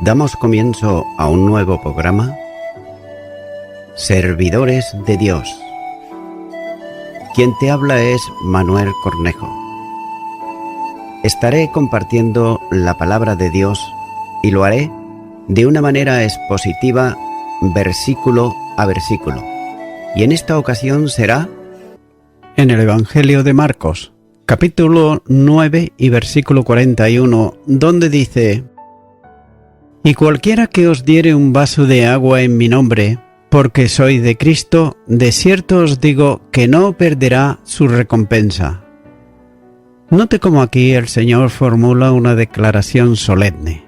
Damos comienzo a un nuevo programa, Servidores de Dios. Quien te habla es Manuel Cornejo. Estaré compartiendo la palabra de Dios y lo haré de una manera expositiva, versículo a versículo. Y en esta ocasión será en el Evangelio de Marcos, capítulo 9 y versículo 41, donde dice: Y cualquiera que os diere un vaso de agua en mi nombre, porque soy de Cristo, de cierto os digo que no perderá su recompensa. Note cómo aquí el Señor formula una declaración solemne,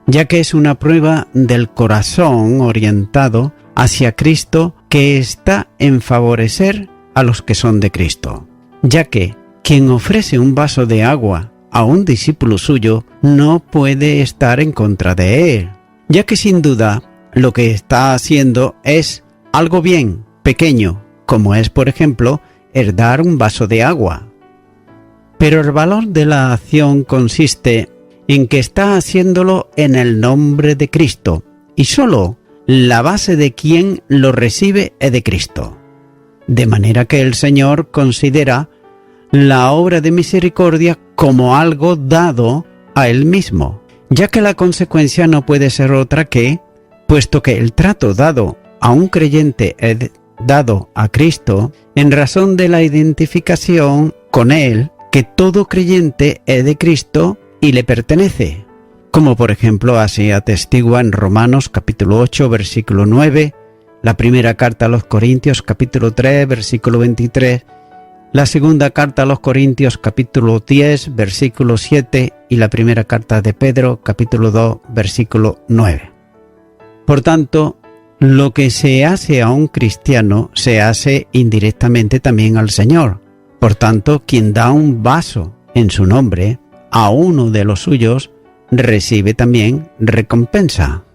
ya que es una prueba del corazón orientado hacia Cristo que está en favorecer a los que son de Cristo, ya que quien ofrece un vaso de agua a un discípulo suyo no puede estar en contra de él, ya que sin duda lo que está haciendo es algo bien pequeño, como es, por ejemplo, el dar un vaso de agua. Pero el valor de la acción consiste en que está haciéndolo en el nombre de Cristo, y solo la base de quien lo recibe es de Cristo. De manera que el Señor considera la obra de misericordia como algo dado a Él mismo, ya que la consecuencia no puede ser otra que, puesto que el trato dado a un creyente es dado a Cristo, en razón de la identificación con Él, que todo creyente es de Cristo y le pertenece, como por ejemplo así atestigua en Romanos capítulo 8, versículo 9, la primera carta a los Corintios capítulo 3, versículo 23, la segunda carta a los Corintios capítulo 10, versículo 7 y la primera carta de Pedro capítulo 2, versículo 9. Por tanto, lo que se hace a un cristiano se hace indirectamente también al Señor. Por tanto, quien da un vaso en su nombre a uno de los suyos recibe también recompensa.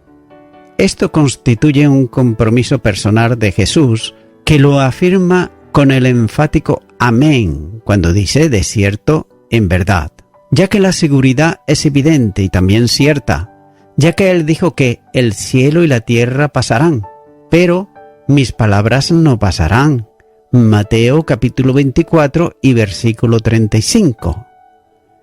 Esto constituye un compromiso personal de Jesús que lo afirma con el enfático amén cuando dice de cierto en verdad, ya que la seguridad es evidente y también cierta, ya que Él dijo que el cielo y la tierra pasarán, pero mis palabras no pasarán. Mateo capítulo 24 y versículo 35.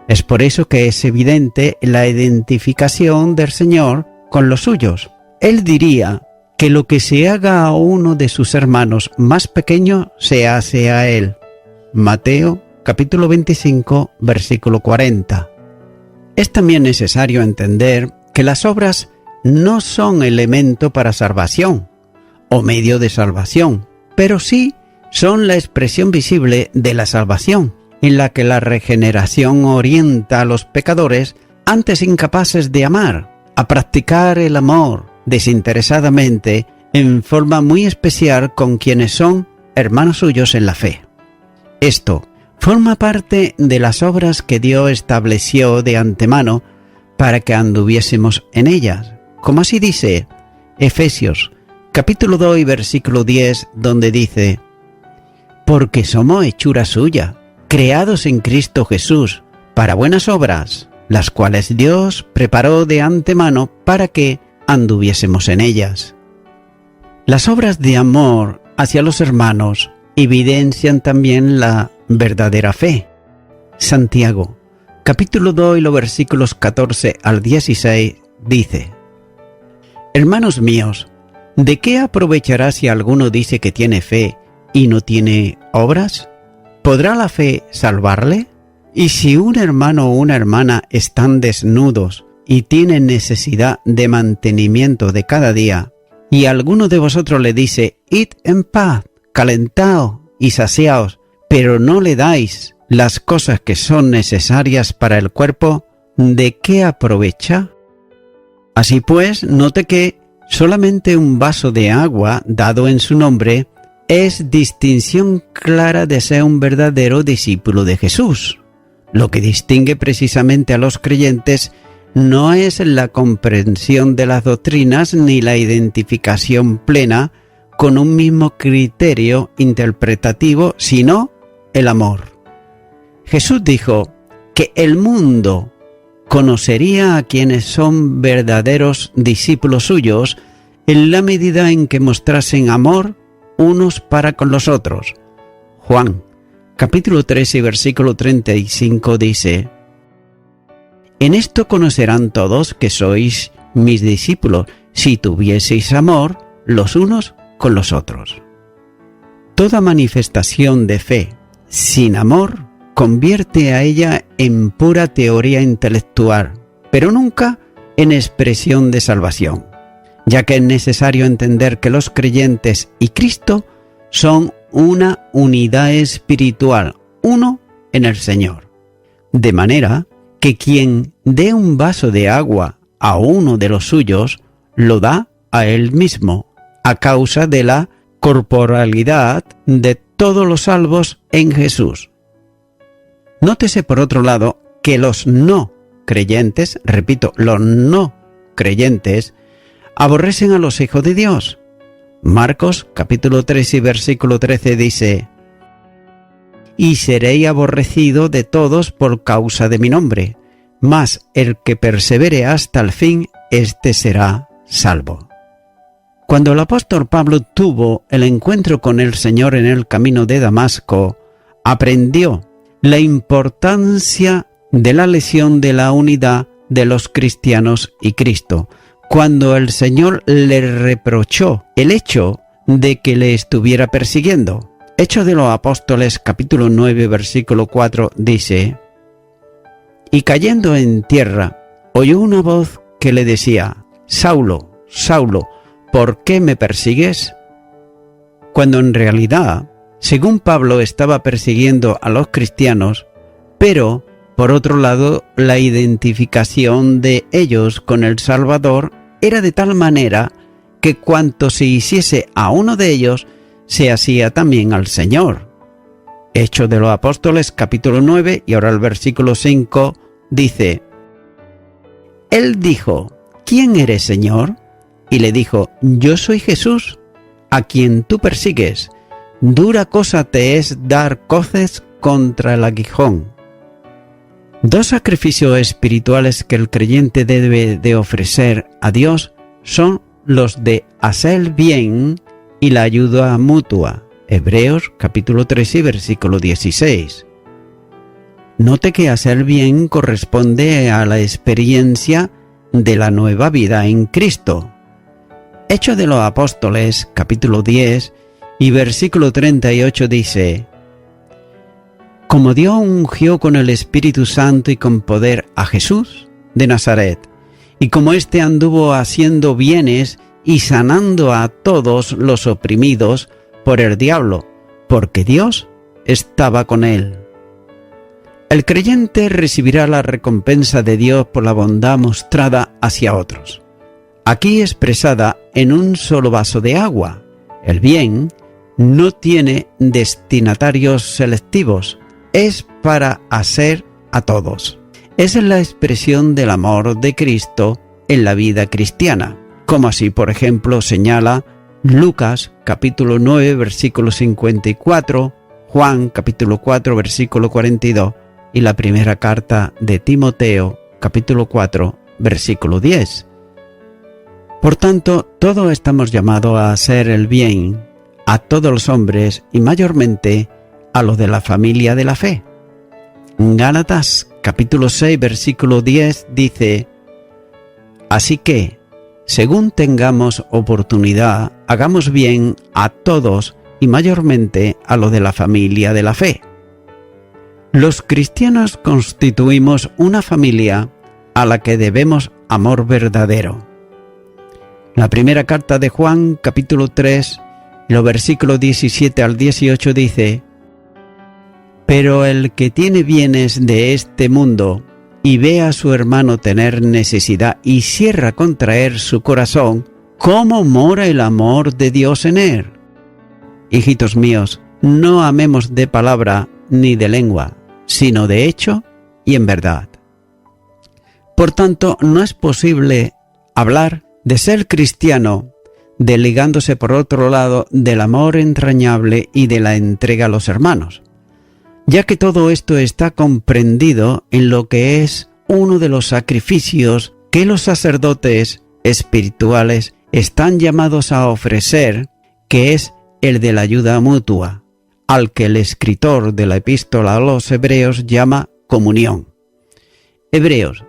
Es por eso que es evidente la identificación del Señor con los suyos. Él diría que lo que se haga a uno de sus hermanos más pequeño se hace a él. Mateo capítulo 25 versículo 40. Es también necesario entender que las obras no son elemento para salvación o medio de salvación, pero sí son la expresión visible de la salvación, en la que la regeneración orienta a los pecadores antes incapaces de amar, a practicar el amor desinteresadamente en forma muy especial con quienes son hermanos suyos en la fe. Esto forma parte de las obras que Dios estableció de antemano para que anduviésemos en ellas, como así dice Efesios capítulo 2 y versículo 10, donde dice: porque somos hechura suya, creados en Cristo Jesús, para buenas obras, las cuales Dios preparó de antemano para que anduviésemos en ellas. Las obras de amor hacia los hermanos evidencian también la verdadera fe. Santiago, capítulo 2 y los versículos 14 al 16, dice: Hermanos míos, ¿de qué aprovechará si alguno dice que tiene fe y no tiene obras? ¿Podrá la fe salvarle? Y si un hermano o una hermana están desnudos y tienen necesidad de mantenimiento de cada día, y alguno de vosotros le dice: id en paz, calentaos y saciaos, pero no le dais las cosas que son necesarias para el cuerpo, ¿de qué aprovecha? Así pues, note que solamente un vaso de agua dado en su nombre es distinción clara de ser un verdadero discípulo de Jesús. Lo que distingue precisamente a los creyentes no es la comprensión de las doctrinas ni la identificación plena con un mismo criterio interpretativo, sino el amor. Jesús dijo que el mundo conocería a quienes son verdaderos discípulos suyos en la medida en que mostrasen amor unos para con los otros. Juan, capítulo 3 y versículo 35 dice: En esto conocerán todos que sois mis discípulos, si tuvieseis amor los unos con los otros. Toda manifestación de fe sin amor convierte a ella en pura teoría intelectual, pero nunca en expresión de salvación, ya que es necesario entender que los creyentes y Cristo son una unidad espiritual, uno en el Señor. De manera que quien dé un vaso de agua a uno de los suyos, lo da a él mismo, a causa de la corporalidad de todos los salvos en Jesús. Nótese por otro lado que los no creyentes, repito, los no creyentes, aborrecen a los hijos de Dios. Marcos capítulo 3 y versículo 13 dice: Y seréis aborrecido de todos por causa de mi nombre, mas el que persevere hasta el fin, éste será salvo. Cuando el apóstol Pablo tuvo el encuentro con el Señor en el camino de Damasco, aprendió la importancia de la lección de la unidad de los cristianos y Cristo, cuando el Señor le reprochó el hecho de que le estuviera persiguiendo. Hechos de los Apóstoles capítulo 9 versículo 4 dice: Y cayendo en tierra, oyó una voz que le decía: Saulo, Saulo, ¿por qué me persigues? Cuando en realidad, según Pablo, estaba persiguiendo a los cristianos, pero, por otro lado, la identificación de ellos con el Salvador era de tal manera que cuanto se hiciese a uno de ellos, se hacía también al Señor. Hechos de los Apóstoles, capítulo 9, y ahora el versículo 5, dice: Él dijo: ¿Quién eres, Señor? Y le dijo: Yo soy Jesús, a quien tú persigues. Dura cosa te es dar coces contra el aguijón. Dos sacrificios espirituales que el creyente debe de ofrecer a Dios son los de hacer bien y la ayuda mutua. Hebreos capítulo 3 y versículo 16. Note que hacer bien corresponde a la experiencia de la nueva vida en Cristo. Hechos de los Apóstoles capítulo 10 y versículo 38 dice: Como Dios ungió con el Espíritu Santo y con poder a Jesús de Nazaret, y como éste anduvo haciendo bienes y sanando a todos los oprimidos por el diablo, porque Dios estaba con él. El creyente recibirá la recompensa de Dios por la bondad mostrada hacia otros, aquí expresada en un solo vaso de agua. El bien no tiene destinatarios selectivos, es para hacer a todos. Esa es la expresión del amor de Cristo en la vida cristiana, como así, por ejemplo, señala Lucas capítulo 9 versículo 54, Juan capítulo 4 versículo 42 y la primera carta de Timoteo capítulo 4 versículo 10. Por tanto, todos estamos llamados a hacer el bien a todos los hombres y mayormente a los de la familia de la fe. Gálatas capítulo 6 versículo 10 dice: Así que, según tengamos oportunidad, hagamos bien a todos y mayormente a los de la familia de la fe. Los cristianos constituimos una familia a la que debemos amor verdadero. La primera carta de Juan, capítulo 3, los versículos 17 al 18 dice: Pero el que tiene bienes de este mundo y ve a su hermano tener necesidad y cierra contra él su corazón, ¿cómo mora el amor de Dios en él? Hijitos míos, no amemos de palabra ni de lengua, sino de hecho y en verdad. Por tanto, no es posible hablar de ser cristiano desligándose por otro lado del amor entrañable y de la entrega a los hermanos, ya que todo esto está comprendido en lo que es uno de los sacrificios que los sacerdotes espirituales están llamados a ofrecer, que es el de la ayuda mutua, al que el escritor de la epístola a los Hebreos llama comunión. Hebreos,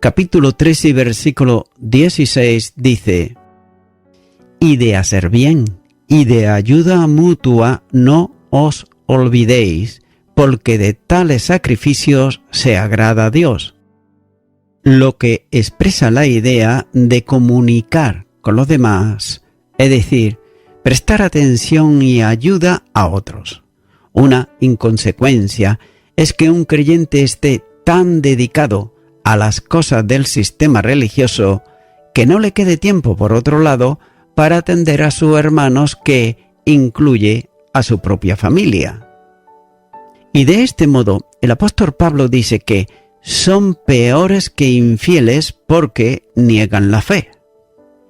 capítulo 13 y versículo 16 dice: «Y de hacer bien, y de ayuda mutua no os olvidéis, porque de tales sacrificios se agrada a Dios», lo que expresa la idea de comunicar con los demás, es decir, prestar atención y ayuda a otros. Una inconsecuencia es que un creyente esté tan dedicado a las cosas del sistema religioso que no le quede tiempo, por otro lado, para atender a sus hermanos, que incluye a su propia familia. Y de este modo, el apóstol Pablo dice que son peores que infieles porque niegan la fe.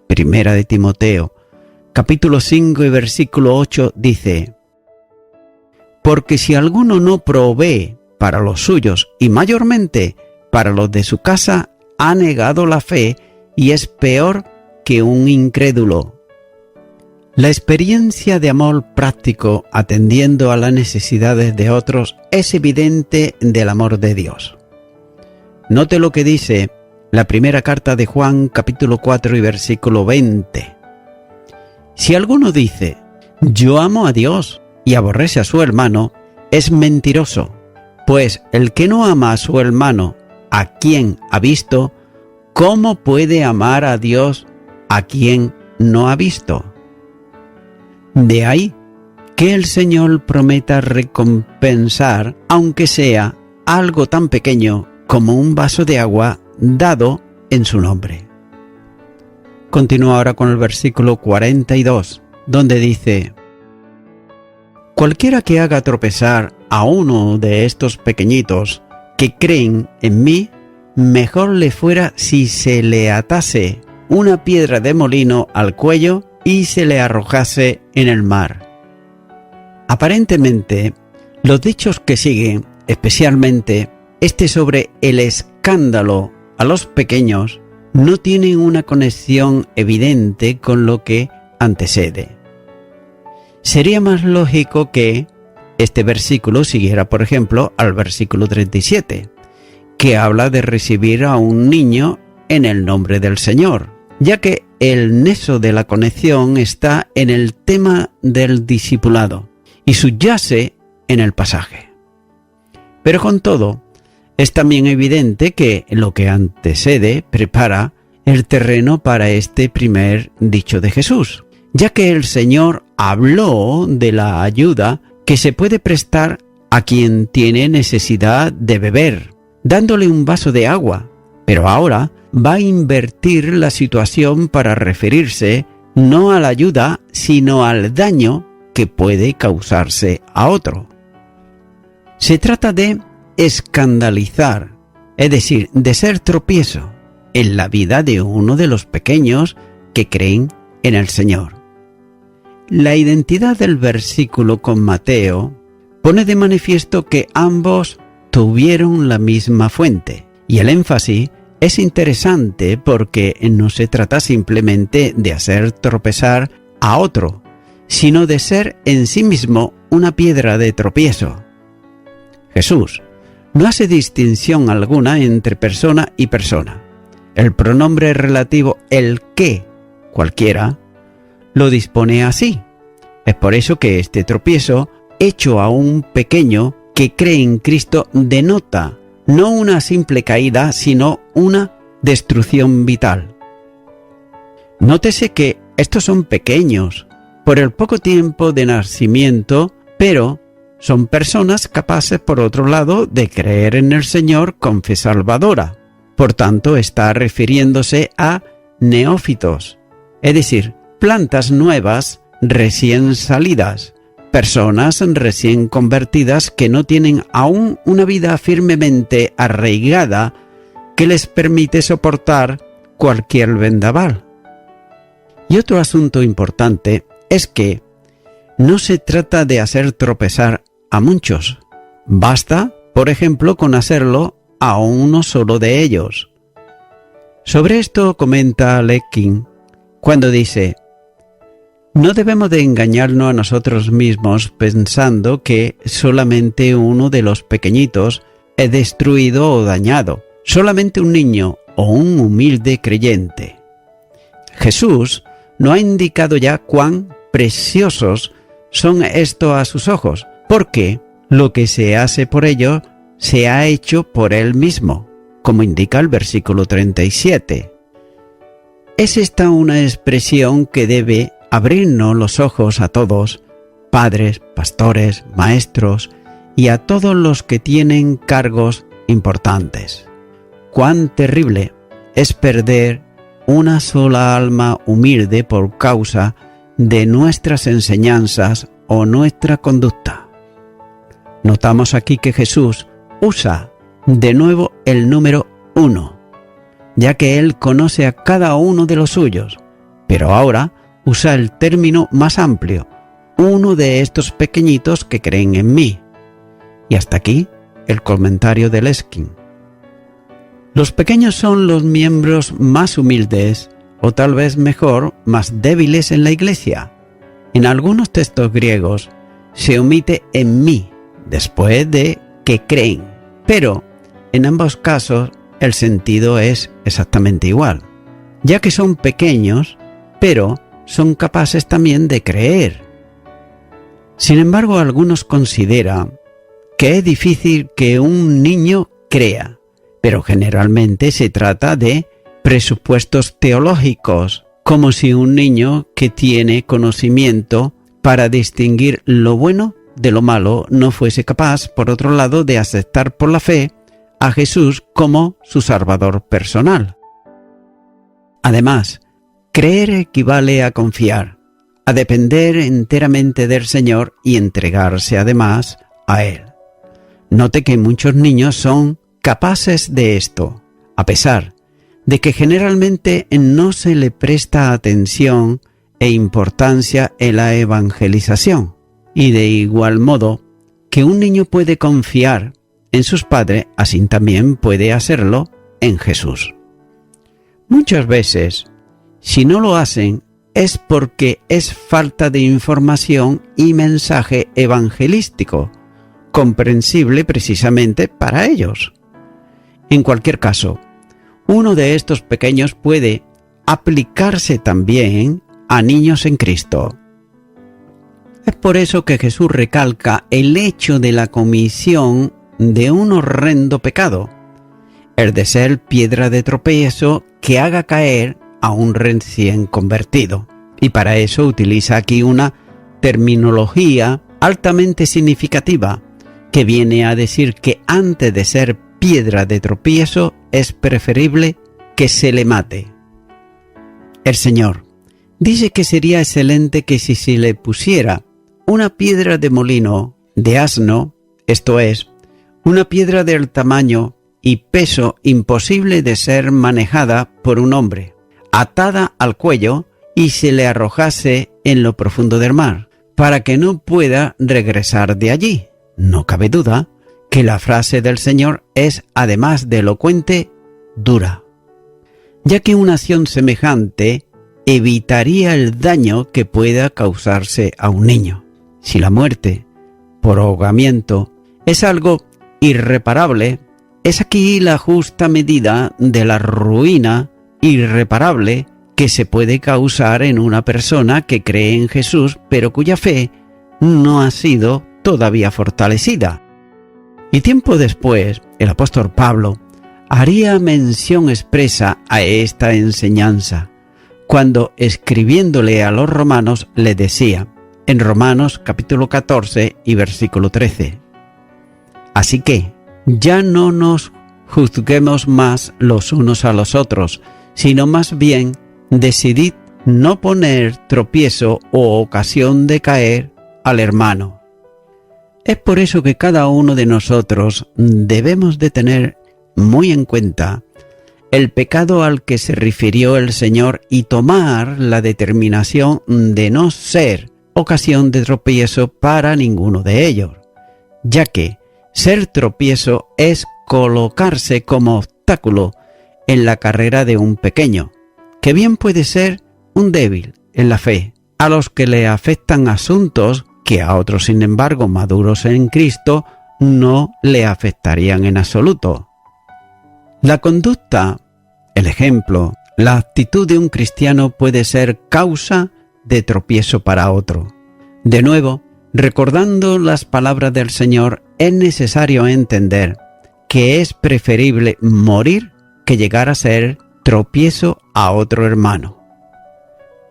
Primera de Timoteo, capítulo 5 y versículo 8 dice: «Porque si alguno no provee para los suyos y mayormente para los de su casa, ha negado la fe y es peor que un incrédulo». La experiencia de amor práctico atendiendo a las necesidades de otros es evidente del amor de Dios. Note lo que dice la primera carta de Juan, capítulo 4 y versículo 20. «Si alguno dice, yo amo a Dios, y aborrece a su hermano, es mentiroso, pues el que no ama a su hermano, a quien ha visto, ¿cómo puede amar a Dios a quien no ha visto?». De ahí que el Señor prometa recompensar, aunque sea algo tan pequeño como un vaso de agua dado en su nombre. Continúa ahora con el versículo 42, donde dice: «Cualquiera que haga tropezar a uno de estos pequeñitos que creen en mí, mejor le fuera si se le atase una piedra de molino al cuello y se le arrojase en el mar». Aparentemente, los dichos que siguen, especialmente este sobre el escándalo a los pequeños, no tienen una conexión evidente con lo que antecede. Sería más lógico que este versículo siguiera, por ejemplo, al versículo 37, que habla de recibir a un niño en el nombre del Señor, ya que el nexo de la conexión está en el tema del discipulado y subyace en el pasaje. Pero con todo, es también evidente que lo que antecede prepara el terreno para este primer dicho de Jesús, ya que el Señor habló de la ayuda que se puede prestar a quien tiene necesidad de beber, dándole un vaso de agua, pero ahora va a invertir la situación para referirse no a la ayuda, sino al daño que puede causarse a otro. Se trata de escandalizar, es decir, de ser tropiezo en la vida de uno de los pequeños que creen en el Señor. La identidad del versículo con Mateo pone de manifiesto que ambos tuvieron la misma fuente, y el énfasis es interesante porque no se trata simplemente de hacer tropezar a otro, sino de ser en sí mismo una piedra de tropiezo. Jesús no hace distinción alguna entre persona y persona. El pronombre relativo el que, cualquiera, lo dispone así. Es por eso que este tropiezo, hecho a un pequeño que cree en Cristo, denota no una simple caída, sino una destrucción vital. Nótese que estos son pequeños por el poco tiempo de nacimiento, pero son personas capaces, por otro lado, de creer en el Señor con fe salvadora. Por tanto, está refiriéndose a neófitos, es decir, plantas nuevas recién salidas, personas recién convertidas que no tienen aún una vida firmemente arraigada que les permite soportar cualquier vendaval. Y otro asunto importante es que no se trata de hacer tropezar a muchos. Basta, por ejemplo, con hacerlo a uno solo de ellos. Sobre esto comenta Lekin cuando dice: no debemos de engañarnos a nosotros mismos pensando que solamente uno de los pequeñitos es destruido o dañado, solamente un niño o un humilde creyente. Jesús nos ha indicado ya cuán preciosos son estos a sus ojos, porque lo que se hace por ellos se ha hecho por Él mismo, como indica el versículo 37. Es esta una expresión que debe abrirnos los ojos a todos, padres, pastores, maestros y a todos los que tienen cargos importantes. Cuán terrible es perder una sola alma humilde por causa de nuestras enseñanzas o nuestra conducta. Notamos aquí que Jesús usa de nuevo el número 1, ya que Él conoce a cada uno de los suyos, pero ahora usa el término más amplio, uno de estos pequeñitos que creen en mí. Y hasta aquí el comentario de Leskin. Los pequeños son los miembros más humildes, o tal vez mejor, más débiles en la Iglesia. En algunos textos griegos se omite en mí, después de que creen, pero en ambos casos el sentido es exactamente igual, ya que son pequeños, pero son capaces también de creer. Sin embargo, algunos consideran que es difícil que un niño crea, pero generalmente se trata de presupuestos teológicos, como si un niño que tiene conocimiento para distinguir lo bueno de lo malo no fuese capaz, por otro lado, de aceptar por la fe a Jesús como su Salvador personal. Además, creer equivale a confiar, a depender enteramente del Señor y entregarse además a Él. Note que muchos niños son capaces de esto, a pesar de que generalmente no se le presta atención e importancia en la evangelización, y de igual modo que un niño puede confiar en sus padres, así también puede hacerlo en Jesús. Muchas veces, si no lo hacen, es porque es falta de información y mensaje evangelístico, comprensible precisamente para ellos. En cualquier caso, uno de estos pequeños puede aplicarse también a niños en Cristo. Es por eso que Jesús recalca el hecho de la comisión de un horrendo pecado, el de ser piedra de tropiezo que haga caer a un recién convertido. Y para eso utiliza aquí una terminología altamente significativa que viene a decir que antes de ser piedra de tropiezo es preferible que se le mate. El Señor dice que sería excelente que si se le pusiera una piedra de molino de asno, esto es, una piedra del tamaño y peso imposible de ser manejada por un hombre, atada al cuello y se le arrojase en lo profundo del mar, para que no pueda regresar de allí. No cabe duda que la frase del Señor es, además de elocuente, dura, ya que una acción semejante evitaría el daño que pueda causarse a un niño. Si la muerte por ahogamiento es algo irreparable, es aquí la justa medida de la ruina irreparable que se puede causar en una persona que cree en Jesús, pero cuya fe no ha sido todavía fortalecida. Y tiempo después, el apóstol Pablo haría mención expresa a esta enseñanza, cuando escribiéndole a los romanos le decía, en Romanos capítulo 14 y versículo 13, así que ya no nos juzguemos más los unos a los otros, sino más bien decidid no poner tropiezo o ocasión de caer al hermano. Es por eso que cada uno de nosotros debemos de tener muy en cuenta el pecado al que se refirió el Señor y tomar la determinación de no ser ocasión de tropiezo para ninguno de ellos, ya que ser tropiezo es colocarse como obstáculo en la carrera de un pequeño, que bien puede ser un débil en la fe, a los que le afectan asuntos que a otros, sin embargo, maduros en Cristo, no le afectarían en absoluto. La conducta, el ejemplo, la actitud de un cristiano puede ser causa de tropiezo para otro. De nuevo, recordando las palabras del Señor, es necesario entender que es preferible morir que llegar a ser tropiezo a otro hermano.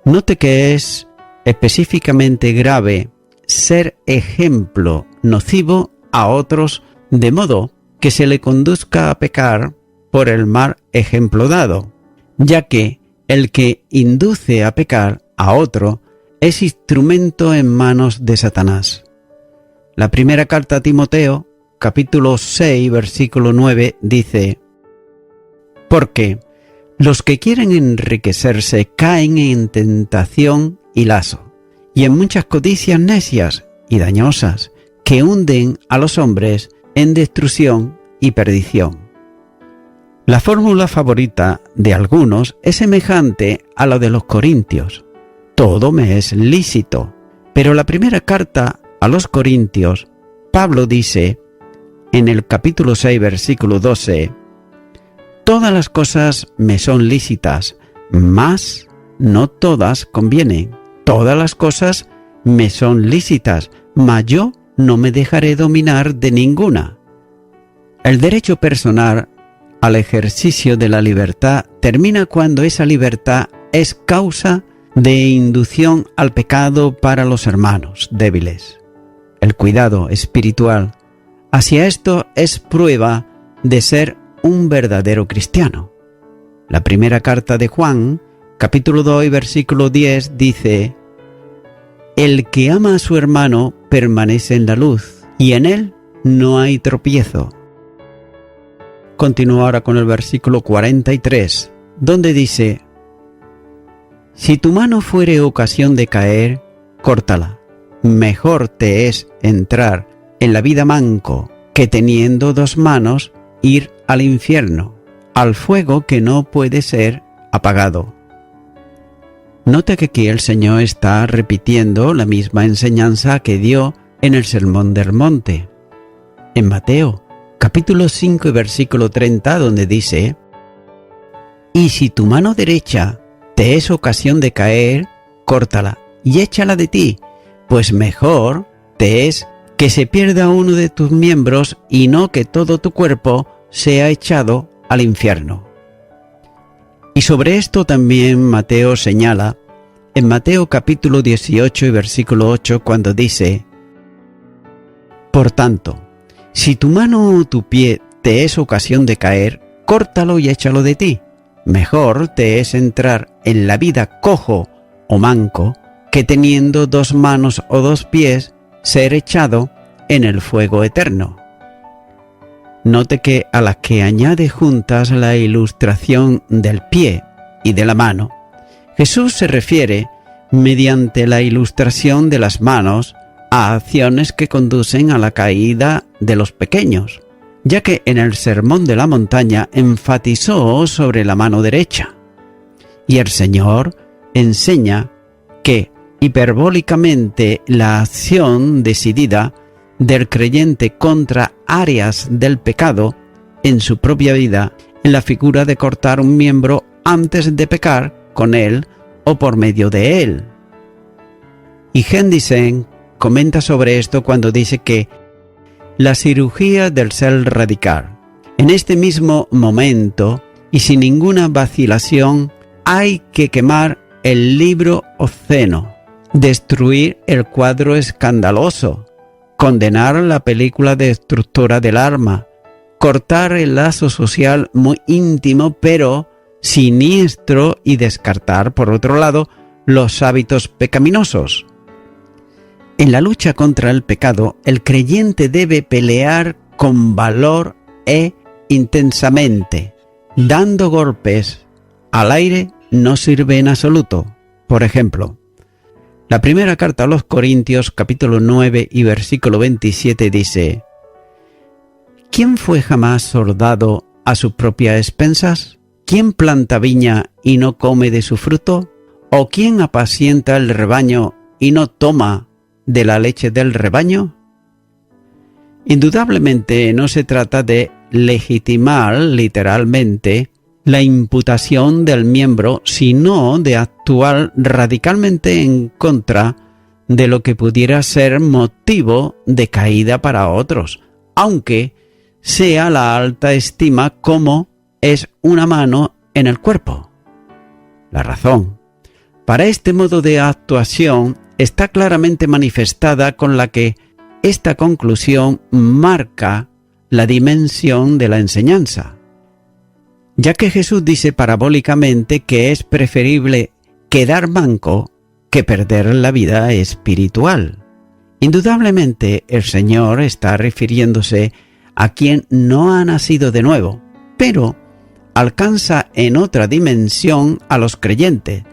Note que es específicamente grave ser ejemplo nocivo a otros, de modo que se le conduzca a pecar por el mal ejemplo dado, ya que el que induce a pecar a otro es instrumento en manos de Satanás. La primera carta a Timoteo, capítulo 6, versículo 9, dice: porque los que quieren enriquecerse caen en tentación y lazo, y en muchas codicias necias y dañosas, que hunden a los hombres en destrucción y perdición. La fórmula favorita de algunos es semejante a la de los corintios: todo me es lícito. Pero la primera carta a los corintios, Pablo dice, en el capítulo 6, versículo 12, todas las cosas me son lícitas, mas no todas convienen. Todas las cosas me son lícitas, mas yo no me dejaré dominar de ninguna. El derecho personal al ejercicio de la libertad termina cuando esa libertad es causa de inducción al pecado para los hermanos débiles. El cuidado espiritual hacia esto es prueba de ser un verdadero cristiano. La primera carta de Juan, capítulo 2, versículo 10, dice: el que ama a su hermano permanece en la luz, y en él no hay tropiezo. Continúo ahora con el versículo 43, donde dice: si tu mano fuere ocasión de caer, córtala. Mejor te es entrar en la vida manco que teniendo dos manos ir al infierno, al fuego que no puede ser apagado. Note que aquí el Señor está repitiendo la misma enseñanza que dio en el Sermón del Monte, en Mateo, capítulo 5 y versículo 30, donde dice: y si tu mano derecha te es ocasión de caer, córtala y échala de ti, pues mejor te es que se pierda uno de tus miembros y no que todo tu cuerpo sea echado al infierno. Y sobre esto también Mateo señala en Mateo capítulo 18 y versículo 8, cuando dice: por tanto, si tu mano o tu pie te es ocasión de caer, córtalo y échalo de ti. Mejor te es entrar en la vida cojo o manco que teniendo dos manos o dos pies ser echado en el fuego eterno. Note que a las que añade juntas la ilustración del pie y de la mano, Jesús se refiere, mediante la ilustración de las manos, a acciones que conducen a la caída de los pequeños, ya que en el Sermón de la Montaña enfatizó sobre la mano derecha. Y el Señor enseña que, hiperbólicamente, la acción decidida del creyente contra áreas del pecado en su propia vida, en la figura de cortar un miembro antes de pecar con él o por medio de él. Y Hendriksen comenta sobre esto cuando dice que la cirugía del ser radical. En este mismo momento y sin ninguna vacilación hay que quemar el libro obsceno, destruir el cuadro escandaloso, condenar la película destructora del alma, cortar el lazo social muy íntimo pero siniestro y descartar, por otro lado, los hábitos pecaminosos. En la lucha contra el pecado, el creyente debe pelear con valor e intensamente. Dando golpes al aire no sirve en absoluto. Por ejemplo, la primera carta a los Corintios, capítulo 9 y versículo 27 dice: ¿Quién fue jamás soldado a sus propias expensas? ¿Quién planta viña y no come de su fruto? ¿O quién apacienta el rebaño y no toma de la leche del rebaño? Indudablemente no se trata de legitimar literalmente la imputación del miembro, sino de actuar radicalmente en contra de lo que pudiera ser motivo de caída para otros, aunque sea la alta estima como es una mano en el cuerpo. La razón para este modo de actuación está claramente manifestada con la que esta conclusión marca la dimensión de la enseñanza, ya que Jesús dice parabólicamente que es preferible quedar manco que perder la vida espiritual. Indudablemente el Señor está refiriéndose a quien no ha nacido de nuevo, pero alcanza en otra dimensión a los creyentes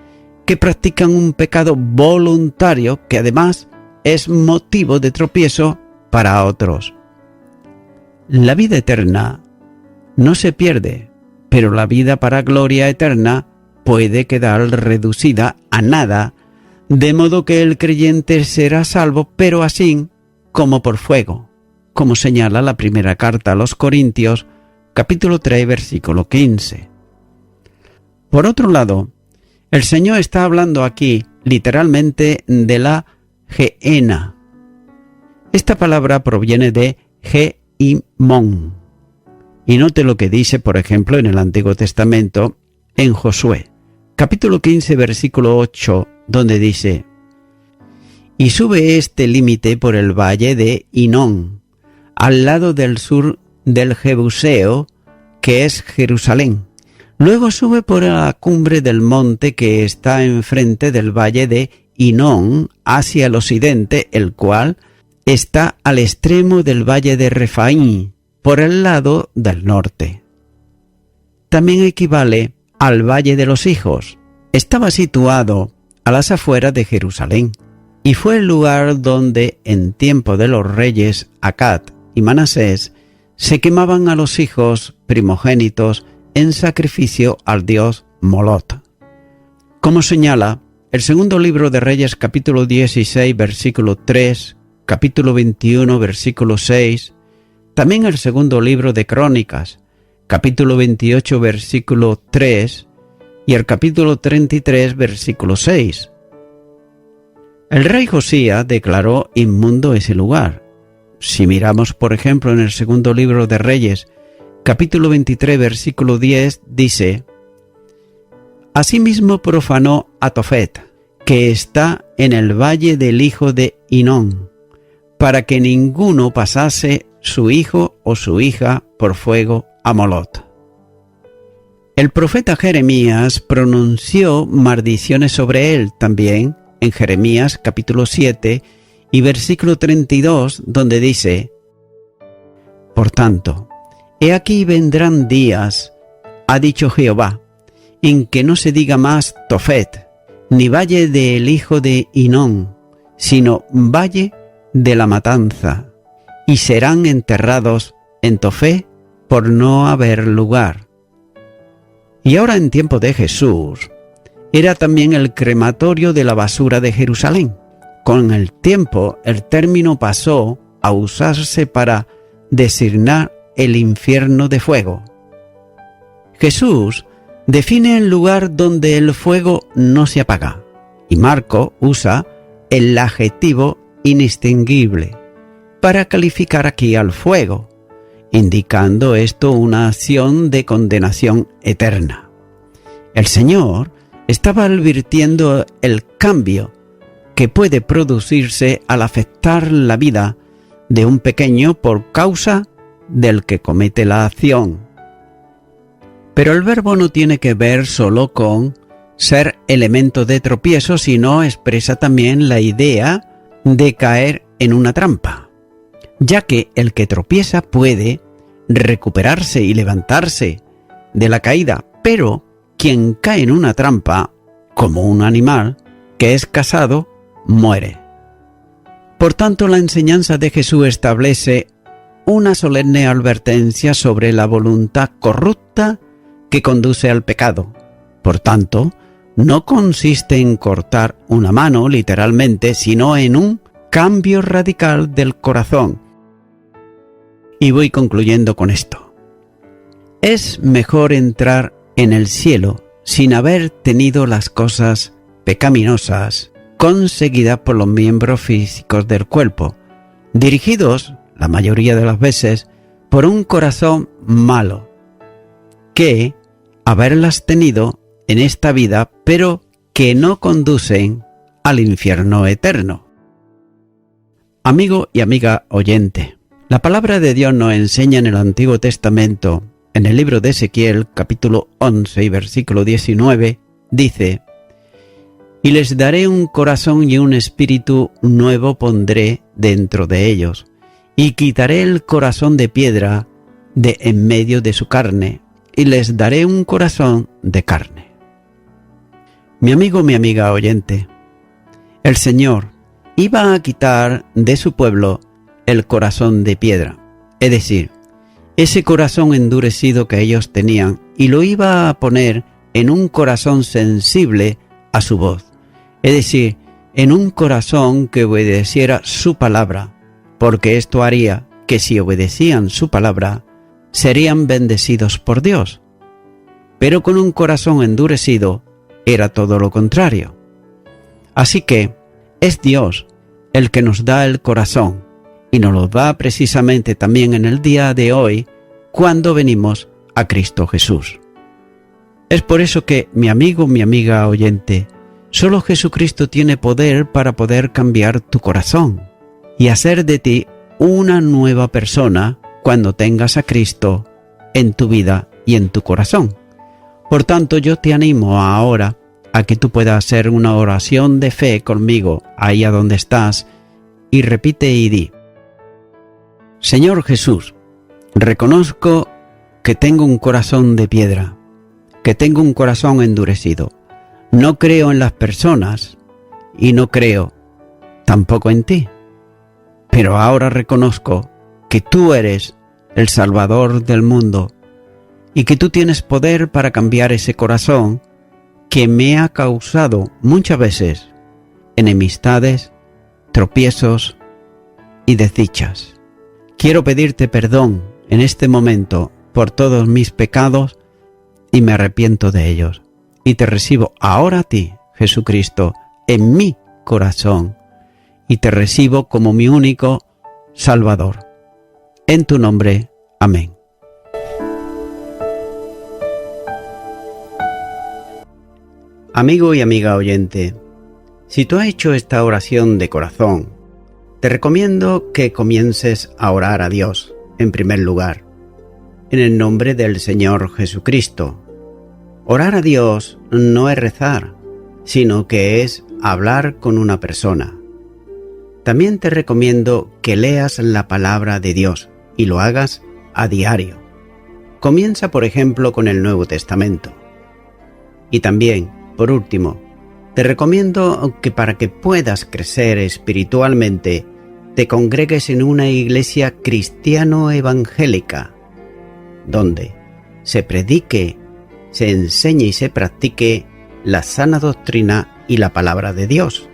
que practican un pecado voluntario que además es motivo de tropiezo para otros. La vida eterna no se pierde, pero la vida para gloria eterna puede quedar reducida a nada, de modo que el creyente será salvo, pero así como por fuego, como señala la primera carta a los Corintios, capítulo 3, versículo 15. Por otro lado, el Señor está hablando aquí literalmente de la Gehenna. Esta palabra proviene de Geimón. Y note lo que dice, por ejemplo, en el Antiguo Testamento, en Josué, capítulo 15, versículo 8, donde dice: y sube este límite por el valle de Hinón, al lado del sur del Jebuseo, que es Jerusalén. Luego sube por la cumbre del monte que está enfrente del valle de Hinón hacia el occidente, el cual está al extremo del valle de Refaín, por el lado del norte. También equivale al Valle de los Hijos. Estaba situado a las afueras de Jerusalén y fue el lugar donde en tiempo de los reyes Acat y Manasés se quemaban a los hijos primogénitos en sacrificio al dios Molot. Como señala el segundo libro de Reyes, capítulo 16, versículo 3, capítulo 21, versículo 6, también el segundo libro de Crónicas, capítulo 28, versículo 3, y el capítulo 33, versículo 6. El rey Josías declaró inmundo ese lugar. Si miramos, por ejemplo, en el segundo libro de Reyes, capítulo 23, versículo 10, dice: asimismo profanó a Tofet, que está en el valle del hijo de Hinón, para que ninguno pasase su hijo o su hija por fuego a Molot. El profeta Jeremías pronunció maldiciones sobre él también en Jeremías capítulo 7 y versículo 32, donde dice: por tanto, he aquí vendrán días, ha dicho Jehová, en que no se diga más Tofet, ni valle del hijo de Hinón, sino valle de la matanza, y serán enterrados en Tofet por no haber lugar. Y ahora en tiempo de Jesús, era también el crematorio de la basura de Jerusalén. Con el tiempo, el término pasó a usarse para designar el infierno de fuego. Jesús define el lugar donde el fuego no se apaga, y Marco usa el adjetivo inextinguible para calificar aquí al fuego, indicando esto una acción de condenación eterna. El Señor estaba advirtiendo el cambio que puede producirse al afectar la vida de un pequeño por causa del que comete la acción. Pero el verbo no tiene que ver solo con ser elemento de tropiezo, sino expresa también la idea de caer en una trampa, ya que el que tropieza puede recuperarse y levantarse de la caída, pero quien cae en una trampa, como un animal que es cazado, muere. Por tanto, la enseñanza de Jesús establece una solemne advertencia sobre la voluntad corrupta que conduce al pecado. Por tanto, no consiste en cortar una mano, literalmente, sino en un cambio radical del corazón. Y voy concluyendo con esto. Es mejor entrar en el cielo sin haber tenido las cosas pecaminosas conseguidas por los miembros físicos del cuerpo, dirigidos, la mayoría de las veces, por un corazón malo, que haberlas tenido en esta vida, pero que no conducen al infierno eterno. Amigo y amiga oyente, la palabra de Dios nos enseña en el Antiguo Testamento, en el libro de Ezequiel, capítulo 11 y versículo 19, dice: «Y les daré un corazón y un espíritu nuevo pondré dentro de ellos, y quitaré el corazón de piedra de en medio de su carne, y les daré un corazón de carne». Mi amigo, mi amiga oyente, el Señor iba a quitar de su pueblo el corazón de piedra, es decir, ese corazón endurecido que ellos tenían, y lo iba a poner en un corazón sensible a su voz, es decir, en un corazón que obedeciera su palabra, porque esto haría que si obedecían su palabra, serían bendecidos por Dios. Pero con un corazón endurecido era todo lo contrario. Así que es Dios el que nos da el corazón, y nos lo da precisamente también en el día de hoy, cuando venimos a Cristo Jesús. Es por eso que, mi amigo, mi amiga oyente, solo Jesucristo tiene poder para poder cambiar tu corazón y hacer de ti una nueva persona cuando tengas a Cristo en tu vida y en tu corazón. Por tanto, yo te animo ahora a que tú puedas hacer una oración de fe conmigo ahí a donde estás, y repite y di: Señor Jesús, reconozco que tengo un corazón de piedra, que tengo un corazón endurecido. No creo en las personas y no creo tampoco en ti. Pero ahora reconozco que tú eres el Salvador del mundo y que tú tienes poder para cambiar ese corazón que me ha causado muchas veces enemistades, tropiezos y desdichas. Quiero pedirte perdón en este momento por todos mis pecados y me arrepiento de ellos. Y te recibo ahora a ti, Jesucristo, en mi corazón, y te recibo como mi único Salvador. En tu nombre, amén. Amigo y amiga oyente, si tú has hecho esta oración de corazón, te recomiendo que comiences a orar a Dios, en primer lugar, en el nombre del Señor Jesucristo. Orar a Dios no es rezar, sino que es hablar con una persona. También te recomiendo que leas la palabra de Dios y lo hagas a diario. Comienza, por ejemplo, con el Nuevo Testamento. Y también, por último, te recomiendo que para que puedas crecer espiritualmente, te congregues en una iglesia cristiano-evangélica, donde se predique, se enseñe y se practique la sana doctrina y la palabra de Dios.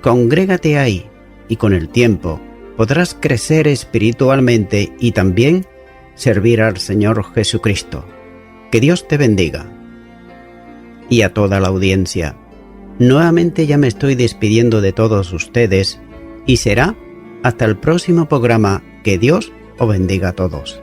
Congrégate ahí y con el tiempo podrás crecer espiritualmente y también servir al Señor Jesucristo. Que Dios te bendiga. Y a toda la audiencia, nuevamente ya me estoy despidiendo de todos ustedes y será hasta el próximo programa. Que Dios os bendiga a todos.